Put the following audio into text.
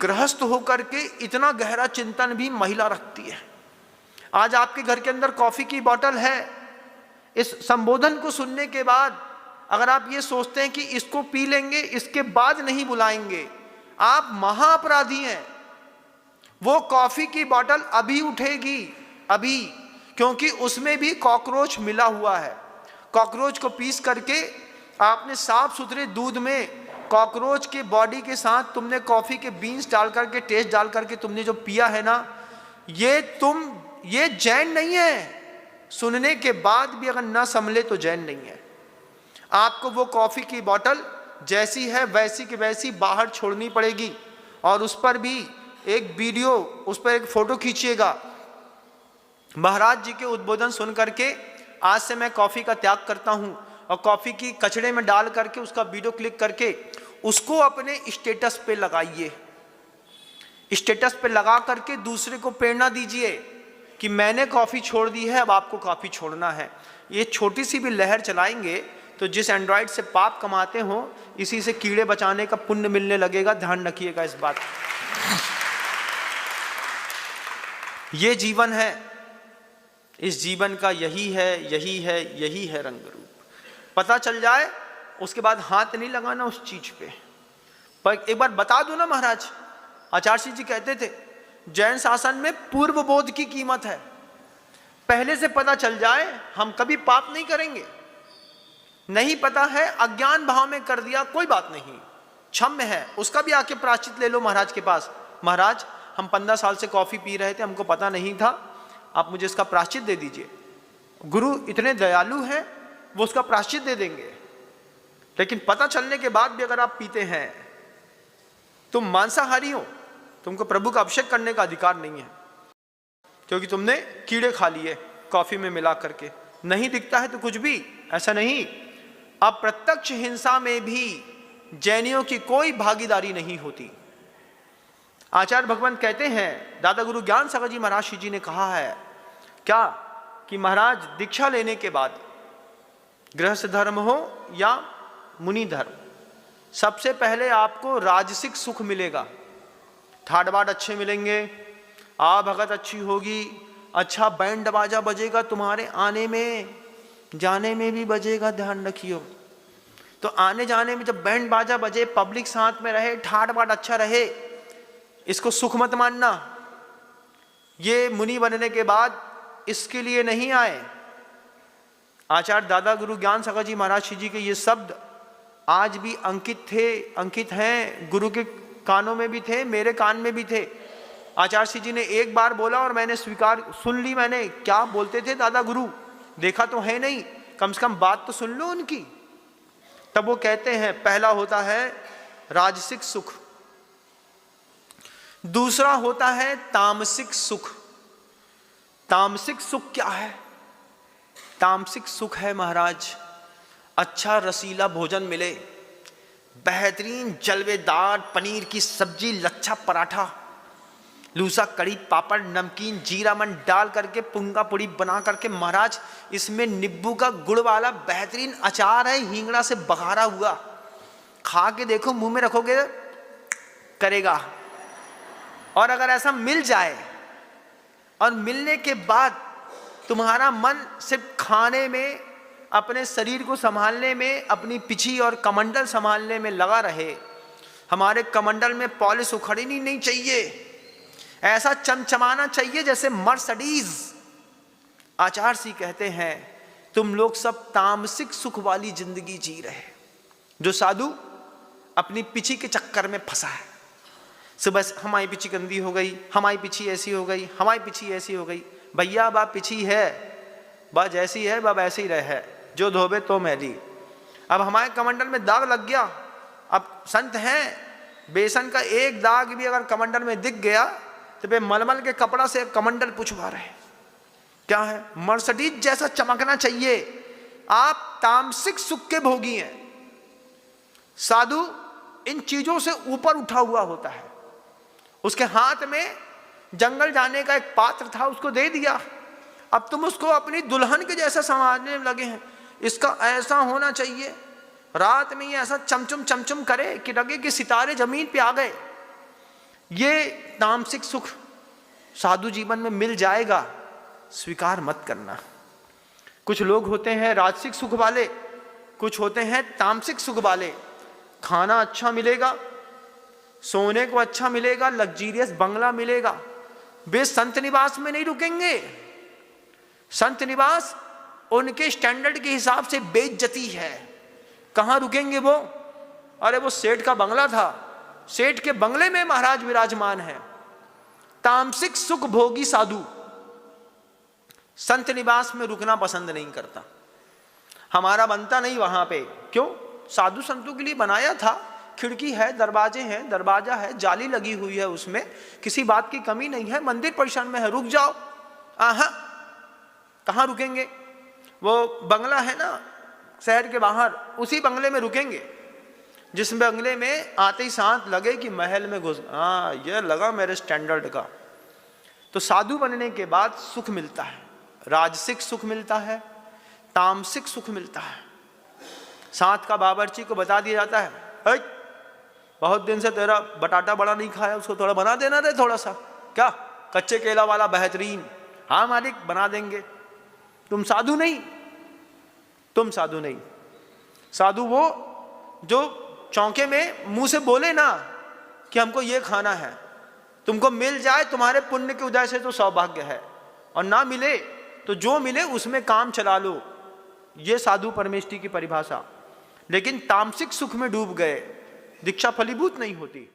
गृहस्थ होकर के इतना गहरा चिंतन भी महिला रखती है। आज आपके घर के अंदर कॉफी की बोतल है, इस संबोधन को सुनने के बाद अगर आप ये सोचते हैं कि इसको पी लेंगे इसके बाद नहीं बुलाएंगे, आप महाअपराधी हैं। वो कॉफी की बोतल अभी उठेगी, अभी, क्योंकि उसमें भी कॉकरोच मिला हुआ है। कॉकरोच को पीस करके आपने साफ सुथरे दूध में कॉकरोच के बॉडी के साथ तुमने कॉफी के बीन्स डाल करके, टेस्ट डाल करके तुमने जो पिया है ना, ये जैन नहीं है। सुनने के बाद भी अगर ना संभले तो जैन नहीं है। आपको वो कॉफी की बोतल जैसी है वैसी की वैसी बाहर छोड़नी पड़ेगी, और उस पर भी एक वीडियो, उस पर एक फोटो खींचिएगा। महाराज जी के उद्बोधन सुन करके आज से मैं कॉफी का त्याग करता हूं, और कॉफी की कचड़े में डाल करके उसका वीडियो क्लिक करके उसको अपने स्टेटस पे लगाइए। स्टेटस पे लगा करके दूसरे को प्रेरणा दीजिए कि मैंने कॉफी छोड़ दी है, अब आपको कॉफी छोड़ना है। ये छोटी सी भी लहर चलाएंगे तो जिस एंड्रॉइड से पाप कमाते हो, इसी से कीड़े बचाने का पुण्य मिलने लगेगा। ध्यान रखिएगा इस बात। ये जीवन है, इस जीवन का यही है रंग रूप। पता चल जाए उसके बाद हाथ नहीं लगाना उस चीज पे। पर एक बार बता दो ना, महाराज आचार्य सिंह जी कहते थे जैन शासन में पूर्व बोध की कीमत है। पहले से पता चल जाए हम कभी पाप नहीं करेंगे। नहीं पता है, अज्ञान भाव में कर दिया, कोई बात नहीं, क्षम्य है, उसका भी आके प्रायश्चित ले लो महाराज के पास। महाराज हम 15 साल से कॉफी पी रहे थे, हमको पता नहीं था, आप मुझे इसका प्रायश्चित दे दीजिए। गुरु इतने दयालु हैं, वो उसका प्रायश्चित दे देंगे। लेकिन पता चलने के बाद भी अगर आप पीते हैं, तुम मांसाहारी हो, तुमको प्रभु का अभिषेक करने का अधिकार नहीं है, क्योंकि तुमने कीड़े खा लिए कॉफी में मिला करके। नहीं दिखता है तो कुछ भी, ऐसा नहीं। अप्रत्यक्ष हिंसा में भी जैनियों की कोई भागीदारी नहीं होती। आचार्य भगवान कहते हैं, दादा गुरु ज्ञान सागर जी महाराज जी ने कहा है क्या कि महाराज दीक्षा लेने के बाद गृहस्थ धर्म हो या मुनि धर्म, सबसे पहले आपको राजसिक सुख मिलेगा। ठाट बाट अच्छे मिलेंगे, आ भगत अच्छी होगी, अच्छा बैंड बाजा बजेगा, तुम्हारे आने में जाने में भी बजेगा। ध्यान रखियो। तो आने जाने में जब बैंड बाजा बजे, पब्लिक साथ में रहे, ठाट बाट अच्छा रहे, इसको सुख मत मानना। ये मुनि बनने के बाद इसके लिए नहीं आए। आचार्य दादा गुरु ज्ञान सागर जी महाराज जी के ये शब्द आज भी अंकित हैं। गुरु के कानों में भी थे, मेरे कान में भी थे। आचार्य जी ने एक बार बोला और मैंने सुन ली। मैंने क्या बोलते थे दादा गुरु, देखा तो है नहीं, कम से कम बात तो सुन लो उनकी। तब वो कहते हैं पहला होता है राजसिक सुख, दूसरा होता है तामसिक सुख। तामसिक सुख क्या है? तामसिक सुख है महाराज, अच्छा रसीला भोजन मिले, बेहतरीन जलवेदार पनीर की सब्जी, लच्छा पराठा, लूसा कड़ी पापड़, नमकीन जीरा मन डाल करके पुंगा पुड़ी बना करके, महाराज इसमें नींबू का गुड़ वाला बेहतरीन अचार है, हींगड़ा से बघारा हुआ, खा के देखो, मुंह में रखोगे करेगा। और अगर ऐसा मिल जाए और मिलने के बाद तुम्हारा मन सिर्फ खाने में, अपने शरीर को संभालने में, अपनी पिछी और कमंडल संभालने में लगा रहे। हमारे कमंडल में पॉलिश उखड़नी नहीं चाहिए, ऐसा चमचमाना चाहिए जैसे मर्सिडीज। आचार्य सी कहते हैं तुम लोग सब तामसिक सुख वाली जिंदगी जी रहे। जो साधु अपनी पिछी के चक्कर में फंसा है, सुबह हमारी पिछी गंदी हो गई, हमारी पिछी ऐसी हो गई, हमारी पिछी ऐसी हो गई। भैया बा पिछी है, बा जैसी है बा वैसी रहे, जो धोबे तो मैली। अब हमारे कमंडल में दाग लग गया। अब संत हैं, बेसन का एक दाग भी अगर कमंडल में दिख गया तो वे मलमल के कपड़ा से कमंडल पुछवा रहे। क्या है? मर्सिडीज जैसा चमकना चाहिए। आप तामसिक सुख के भोगी हैं। साधु इन चीजों से ऊपर उठा हुआ होता है। उसके हाथ में जंगल जाने का एक पात्र था, उसको दे दिया। अब तुम उसको अपनी दुल्हन के जैसा समझने लगे हैं। इसका ऐसा होना चाहिए, रात में ये ऐसा चमचम चमचम करे कि लगे कि सितारे जमीन पे आ गए। ये तामसिक सुख साधु जीवन में मिल जाएगा, स्वीकार मत करना। कुछ लोग होते हैं राजसिक सुख वाले, कुछ होते हैं तामसिक सुख वाले। खाना अच्छा मिलेगा, सोने को अच्छा मिलेगा, लग्जीरियस बंगला मिलेगा, वे संत निवास में नहीं रुकेंगे। संत निवास उनके स्टैंडर्ड के हिसाब से बेइज्जती है। कहाँ रुकेंगे वो? अरे वो सेठ का बंगला था, सेठ के बंगले में महाराज विराजमान है। तामसिक सुख भोगी साधु संत निवास में रुकना पसंद नहीं करता। हमारा बनता नहीं वहां पे। क्यों? साधु संतों के लिए बनाया था, खिड़की है, दरवाजे हैं, दरवाजा है, जाली लगी हुई है, उसमें किसी बात की कमी नहीं है, मंदिर परिसर में है, रुक जाओ। आहा, कहाँ रुकेंगे? वो बंगला है ना शहर के बाहर, उसी बंगले में रुकेंगे, जिस बंगले में आते ही साथ लगे कि महल में घुस, हाँ ये लगा मेरे स्टैंडर्ड का। तो साधु बनने के बाद सुख मिलता है, राजसिक सुख मिलता है, तामसिक सुख मिलता है। साथ का बावर्ची को बता दिया जाता है, बहुत दिन से तेरा बटाटा बड़ा नहीं खाया, उसको थोड़ा बना देना रे, थोड़ा सा, क्या कच्चे केला वाला बेहतरीन। हाँ मालिक बना देंगे। तुम साधु नहीं, तुम साधु नहीं। साधु वो जो चौंके में मुंह से बोले ना कि हमको ये खाना है, तुमको मिल जाए तुम्हारे पुण्य के उदय से तो सौभाग्य है, और ना मिले तो जो मिले उसमें काम चला लो। ये साधु परमेष्ठी की परिभाषा। लेकिन तामसिक सुख में डूब गए, दीक्षा फलीभूत नहीं होती।